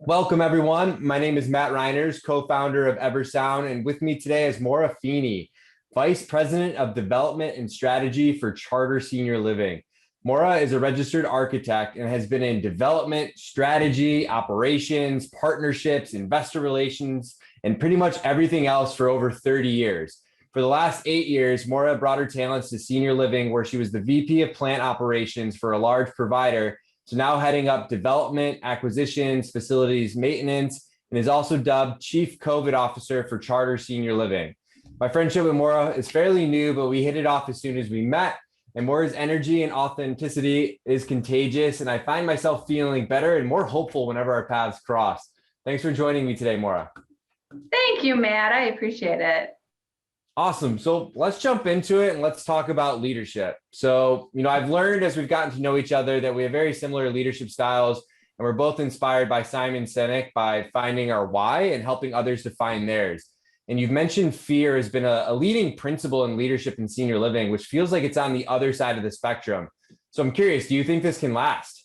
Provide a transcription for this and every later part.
Welcome, everyone. My name is Matt Reiners, co-founder of EverSound, and with me today is Maura Feaheny, Vice President of Development and Strategy for Charter Senior Living. Maura is a registered architect and has been in development, strategy, operations, partnerships, investor relations, and pretty much everything else for over 30 years. For the last 8 years, Maura brought her talents to senior living, where she was the VP of plant operations for a large provider. So now heading up development, acquisitions, facilities maintenance, and is also dubbed Chief COVID Officer for Charter Senior Living. My friendship with Maura is fairly new, but we hit it off as soon as we met. And Maura's energy and authenticity is contagious, and I find myself feeling better and more hopeful whenever our paths cross. Thanks for joining me today, Maura. Thank you, Matt. I appreciate it. Awesome. So let's jump into it and let's talk about leadership. So, I've learned as we've gotten to know each other that we have very similar leadership styles, and we're both inspired by Simon Sinek by finding our why and helping others to find theirs. And you've mentioned fear has been a leading principle in leadership in senior living, which feels like it's on the other side of the spectrum. So I'm curious, do you think this can last?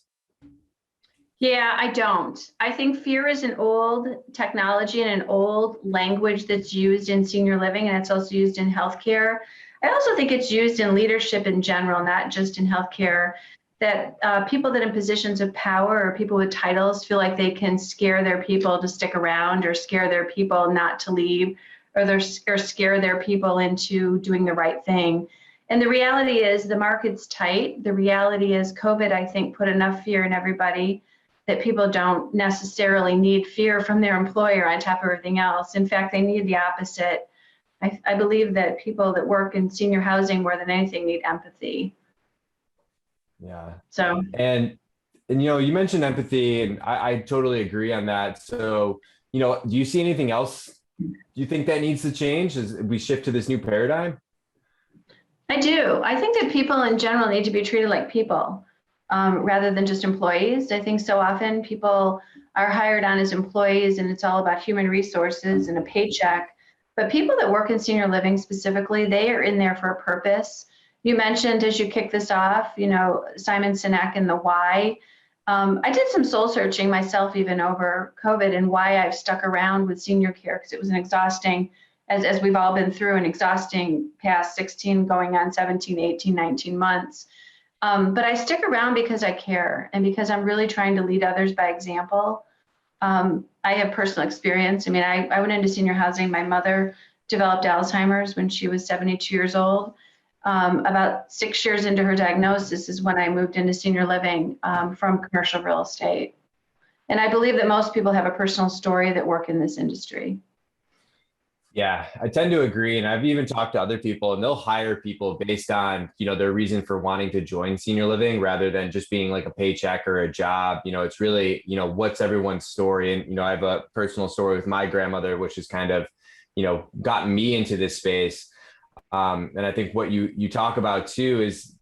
Yeah, I don't. I think fear is an old technology and an old language that's used in senior living, and it's also used in healthcare. I also think it's used in leadership in general, not just in healthcare, that people that in positions of power or people with titles feel like they can scare their people to stick around or scare their people not to leave or scare their people into doing the right thing. And the reality is the market's tight. The reality is COVID, I think, put enough fear in everybody that people don't necessarily need fear from their employer on top of everything else. In fact, they need the opposite. I believe that people that work in senior housing more than anything need empathy. Yeah. So, and you mentioned empathy, and I totally agree on that. So, do you see anything else? Do you think that needs to change as we shift to this new paradigm? I do. I think that people in general need to be treated like people. Rather than just employees. I think so often people are hired on as employees and it's all about human resources and a paycheck. But people that work in senior living specifically, they are in there for a purpose. You mentioned as you kick this off, Simon Sinek and the why. I did some soul searching myself even over COVID and why I've stuck around with senior care, because it was an exhausting, as we've all been through, an exhausting past 16 going on 17, 18, 19 months. But I stick around because I care and because I'm really trying to lead others by example. I have personal experience. I mean, I went into senior housing. My mother developed Alzheimer's when she was 72 years old. About 6 years into her diagnosis is when I moved into senior living from commercial real estate. And I believe that most people have a personal story that work in this industry. Yeah, I tend to agree. And I've even talked to other people, and they'll hire people based on, their reason for wanting to join senior living rather than just being like a paycheck or a job. It's really, what's everyone's story. And, I have a personal story with my grandmother, which has kind of, gotten me into this space. And I think what you talk about too is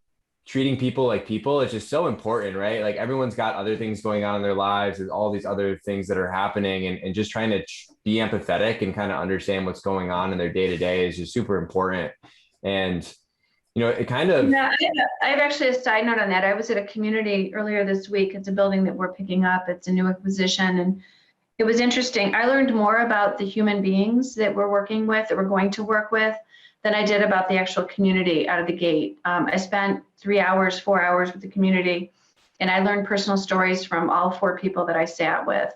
treating people like people. It's just so important, right? Like everyone's got other things going on in their lives. There's all these other things that are happening, and just trying to be empathetic and kind of understand what's going on in their day to day is just super important. And, it kind of. Yeah, I have actually a side note on that. I was at a community earlier this week. It's a building that we're picking up. It's a new acquisition. And it was interesting. I learned more about the human beings that we're working with, that we're going to work with, than I did about the actual community out of the gate. I spent 3 hours, 4 hours with the community, and I learned personal stories from all 4 people that I sat with.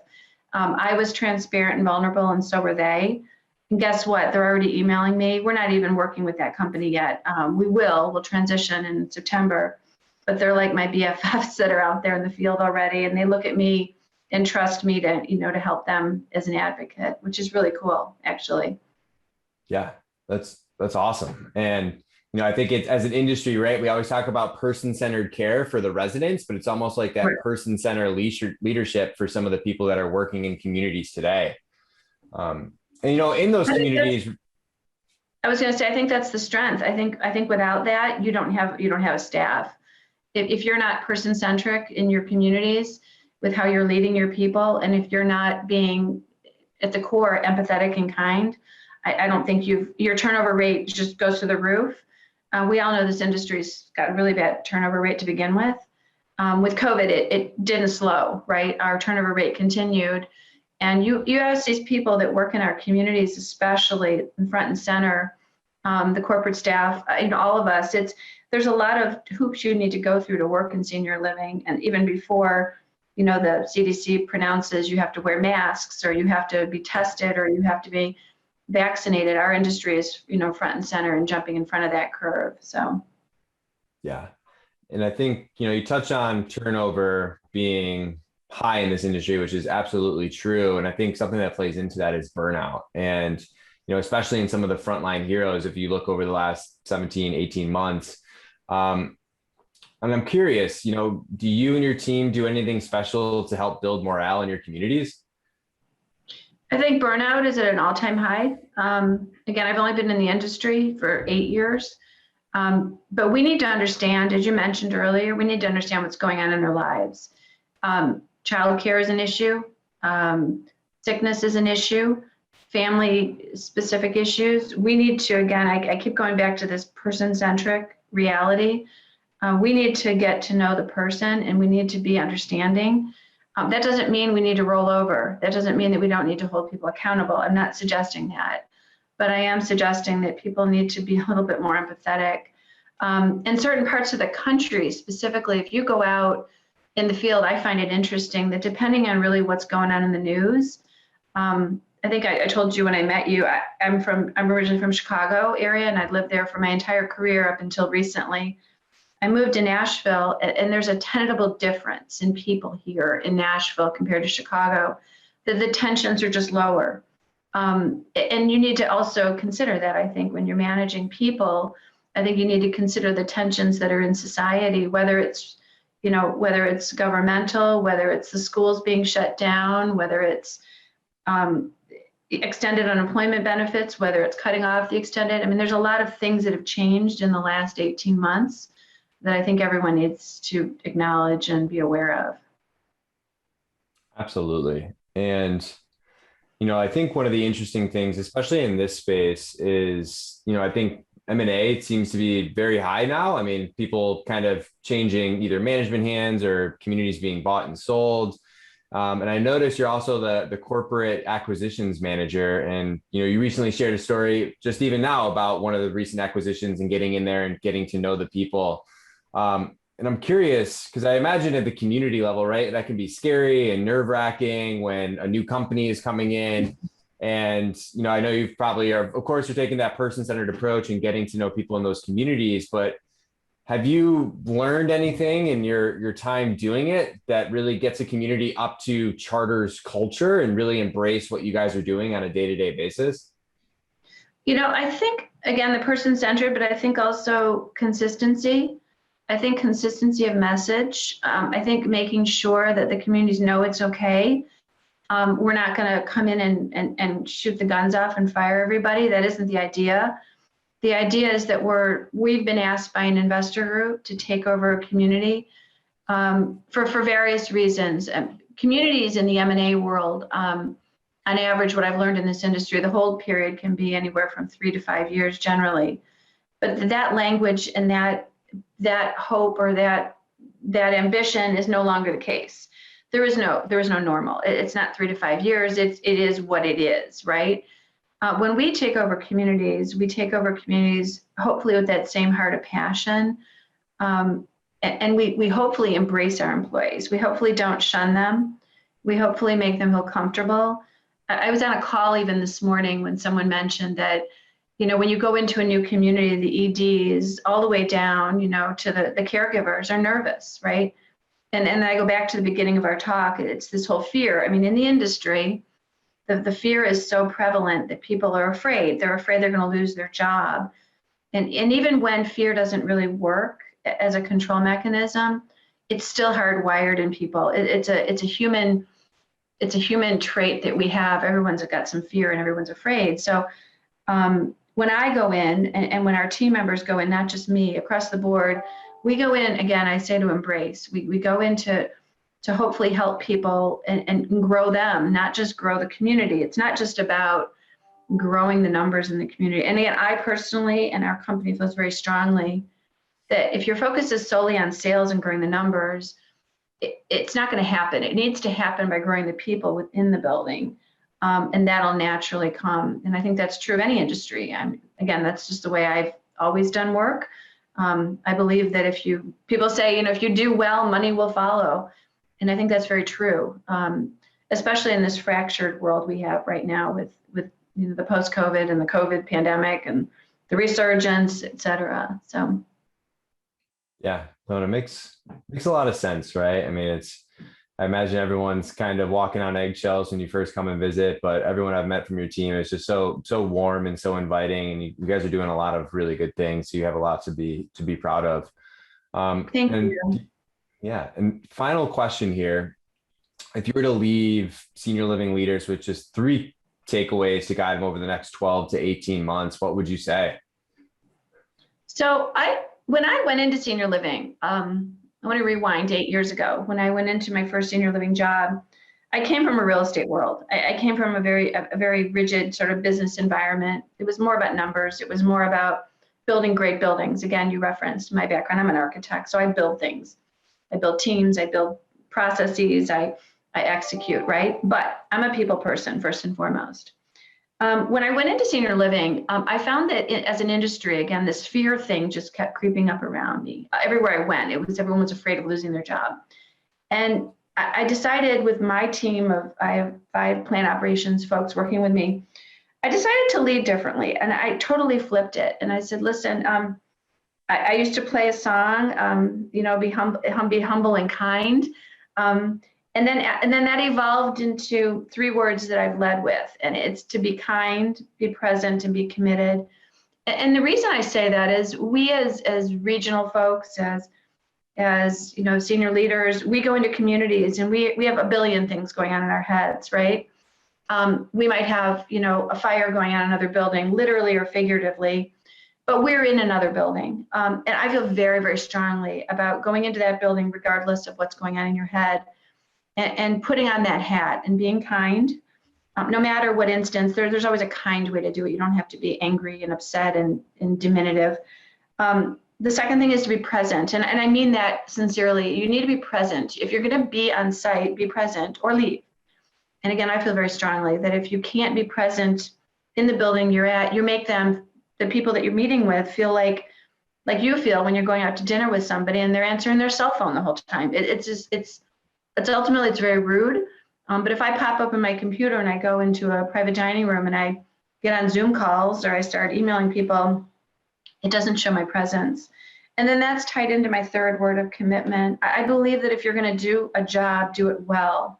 I was transparent and vulnerable, and so were they. And guess what? They're already emailing me. We're not even working with that company yet. We'll transition in September, but they're like my BFFs that are out there in the field already, and they look at me and trust me to help them as an advocate, which is really cool, actually. Yeah, that's awesome. And, I think it's, as an industry, right, we always talk about person-centered care for the residents, but it's almost like that Right. person-centered leadership for some of the people that are working in communities today. And, in those communities. I was going to say, I think that's the strength. I think without that, you don't have a staff. If you're not person-centric in your communities with how you're leading your people, and if you're not being at the core empathetic and kind, I don't think your turnover rate just goes to the roof. We all know this industry's got a really bad turnover rate to begin with. With COVID, it didn't slow, right? Our turnover rate continued. And you ask these people that work in our communities, especially in front and center, the corporate staff, all of us, there's a lot of hoops you need to go through to work in senior living. And even before, the CDC pronounces you have to wear masks, or you have to be tested, or you have to be vaccinated, our industry is, front and center and jumping in front of that curve. So. Yeah. And I think, you touch on turnover being high in this industry, which is absolutely true. And I think something that plays into that is burnout. And, especially in some of the frontline heroes, if you look over the last 17, 18 months. And I'm curious, do you and your team do anything special to help build morale in your communities? I think burnout is at an all-time high. Again, I've only been in the industry for 8 years. But we need to understand, as you mentioned earlier, we need to understand what's going on in their lives. Childcare is an issue. Sickness is an issue. Family specific issues. We need to, again, I keep going back to this person-centric reality. We need to get to know the person, and we need to be understanding. That doesn't mean we need to roll over. That doesn't mean that we don't need to hold people accountable. I'm not suggesting that. But I am suggesting that people need to be a little bit more empathetic. In certain parts of the country, specifically, if you go out in the field, I find it interesting that depending on really what's going on in the news, I think I told you when I met you, I'm originally from Chicago area, and I'd lived there for my entire career up until recently. I moved to Nashville, and there's a tangible difference in people here in Nashville compared to Chicago. The tensions are just lower. And you need to also consider that, I think, when you're managing people. I think you need to consider the tensions that are in society, whether it's governmental, whether it's the schools being shut down, whether it's extended unemployment benefits, whether it's cutting off the extended. I mean, there's a lot of things that have changed in the last 18 months that I think everyone needs to acknowledge and be aware of. Absolutely. And I think one of the interesting things, especially in this space, is, I think M&A seems to be very high now. I mean, people kind of changing either management hands or communities being bought and sold. And I noticed you're also the corporate acquisitions manager. And, you recently shared a story just even now about one of the recent acquisitions and getting in there and getting to know the people. And I'm curious, because I imagine at the community level, right, that can be scary and nerve-wracking when a new company is coming in. And, I know you've probably of course, you're taking that person-centered approach and getting to know people in those communities. But have you learned anything in your time doing it that really gets a community up to Charter's culture and really embrace what you guys are doing on a day-to-day basis? I think, again, the person-centered, but I think also consistency. I think consistency of message. I think making sure that the communities know it's okay. We're not going to come in and shoot the guns off and fire everybody. That isn't the idea. The idea is that we've been asked by an investor group to take over a community for various reasons. Communities in the M&A world, on average, what I've learned in this industry, the hold period can be anywhere from 3 to 5 years generally. But that language and that hope or that ambition is no longer the case. There is no normal. It's not 3 to 5 years. It is what it is, right? When we take over communities, hopefully with that same heart of passion, and we hopefully embrace our employees. We hopefully don't shun them. We hopefully make them feel comfortable. I was on a call even this morning when someone mentioned that, when you go into a new community, the EDs all the way down, to the caregivers are nervous, right? And I go back to the beginning of our talk, it's this whole fear. I mean, in the industry, the fear is so prevalent that people are afraid. They're afraid they're going to lose their job. And even when fear doesn't really work as a control mechanism, it's still hardwired in people. It's a human trait that we have. Everyone's got some fear and everyone's afraid. So when I go in and when our team members go in, not just me, across the board, we go in, again, I say to embrace. We go in to hopefully help people and grow them, not just grow the community. It's not just about growing the numbers in the community. And again, I personally and our company feels very strongly that if your focus is solely on sales and growing the numbers, it's not going to happen. It needs to happen by growing the people within the building. And that'll naturally come. And I think that's true of any industry. Again, that's just the way I've always done work. I believe that people say, if you do well, money will follow. And I think that's very true, especially in this fractured world we have right now with the post-COVID and the COVID pandemic and the resurgence, et cetera. So. Yeah, no, it makes a lot of sense, right? I mean, I imagine everyone's kind of walking on eggshells when you first come and visit, but everyone I've met from your team is just so warm and so inviting, and you guys are doing a lot of really good things. So you have a lot to be proud of. Thank you. Yeah, and final question here: if you were to leave senior living leaders with just 3 takeaways to guide them over the next 12 to 18 months, what would you say? So when I went into senior living, I want to rewind 8 years ago. When I went into my first senior living job, I came from a real estate world. I came from a very rigid sort of business environment. It was more about numbers. It was more about building great buildings. Again, you referenced my background. I'm an architect, so I build things. I build teams. I build processes. I execute, right? But I'm a people person first and foremost. When I went into senior living, I found that as an industry, again, this fear thing just kept creeping up around me. Everywhere I went, everyone was afraid of losing their job. And I decided with my team I have 5 plant operations folks working with me, I decided to lead differently. And I totally flipped it. And I said, listen, I used to play a song, be humble and kind. And then that evolved into 3 words that I've led with, and it's to be kind, be present, and be committed. And the reason I say that is we as regional folks, as senior leaders, we go into communities and we have a billion things going on in our heads, right? We might have, a fire going on in another building, literally or figuratively, but we're in another building. And I feel very, very strongly about going into that building, regardless of what's going on in your head. And putting on that hat and being kind, no matter what instance, there's always a kind way to do it. You don't have to be angry and upset and diminutive. The second thing is to be present. And I mean that sincerely. You need to be present. If you're going to be on site, be present or leave. And again, I feel very strongly that if you can't be present in the building you're at, you make the people that you're meeting with, feel like you feel when you're going out to dinner with somebody and they're answering their cell phone the whole time. It's ultimately, it's very rude. But if I pop up in my computer and I go into a private dining room and I get on Zoom calls or I start emailing people, it doesn't show my presence. And then that's tied into my 3rd word of commitment. I believe that if you're going to do a job, do it well.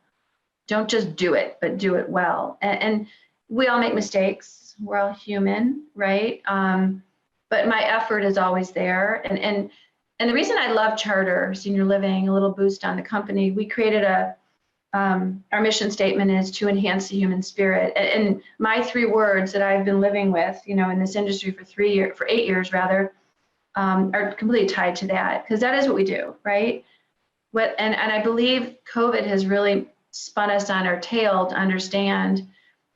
Don't just do it, but do it well. And we all make mistakes. We're all human, right? But my effort is always there. And the reason I love Charter Senior Living, a little boost on the company, we created our mission statement is to enhance the human spirit. And my 3 words that I've been living with, in this industry for 8 years rather, are completely tied to that, because that is what we do, right? And I believe COVID has really spun us on our tail to understand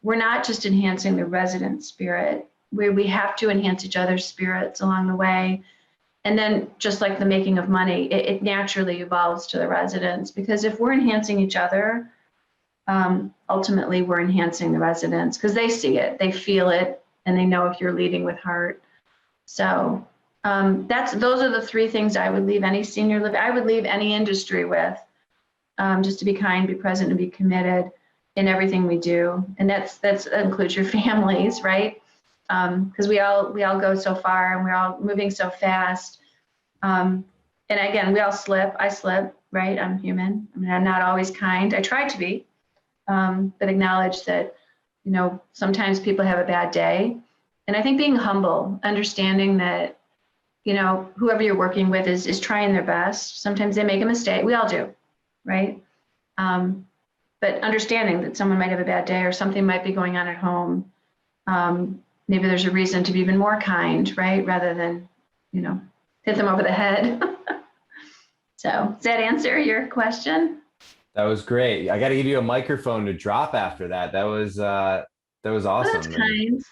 we're not just enhancing the resident spirit, we have to enhance each other's spirits along the way. And then just like the making of money, it naturally evolves to the residents, because if we're enhancing each other, ultimately we're enhancing the residents because they see it, they feel it, and they know if you're leading with heart. So those are the 3 things I would leave any senior living, I would leave any industry with, just to be kind, be present, and be committed in everything we do. And that includes your families, right? Because we all go so far and we're all moving so fast. And again, we all slip. I slip, right? I'm human. I mean, I'm not always kind. I try to be, but acknowledge that, sometimes people have a bad day. And I think being humble, understanding that, whoever you're working with is trying their best. Sometimes they make a mistake. We all do, right? But understanding that someone might have a bad day or something might be going on at home. Maybe there's a reason to be even more kind, right? Rather than, hit them over the head. So does that answer your question? That was great. I got to give you a microphone to drop after that. That was awesome. Oh, that's kind.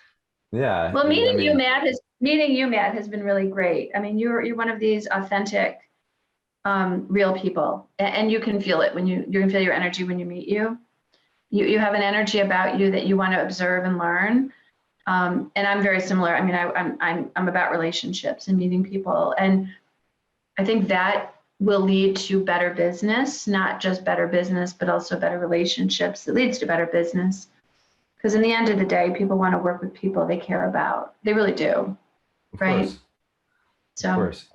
Yeah. Well, meeting you, Matt, has been really great. I mean, you're one of these authentic, real people, and you can feel it when you can feel your energy when you meet you. You have an energy about you that you want to observe and learn. And I'm very similar. I mean, I'm about relationships and meeting people, and I think that will lead to better business, not just better business, but also better relationships. It leads to better business. Because in the end of the day, people want to work with people they care about. They really do, Of right? course. So, Of course.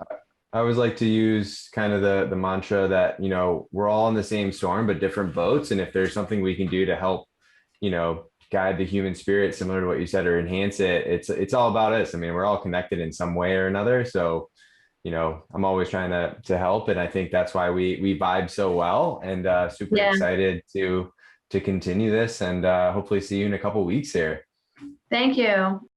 I always like to use kind of the mantra that, we're all in the same storm, but different boats. And if there's something we can do to help, guide the human spirit, similar to what you said, or enhance it, it's all about us. I mean, we're all connected in some way or another. So, I'm always trying to help. And I think that's why we vibe so well, and super yeah. excited to continue this, and hopefully see you in a couple of weeks here. Thank you.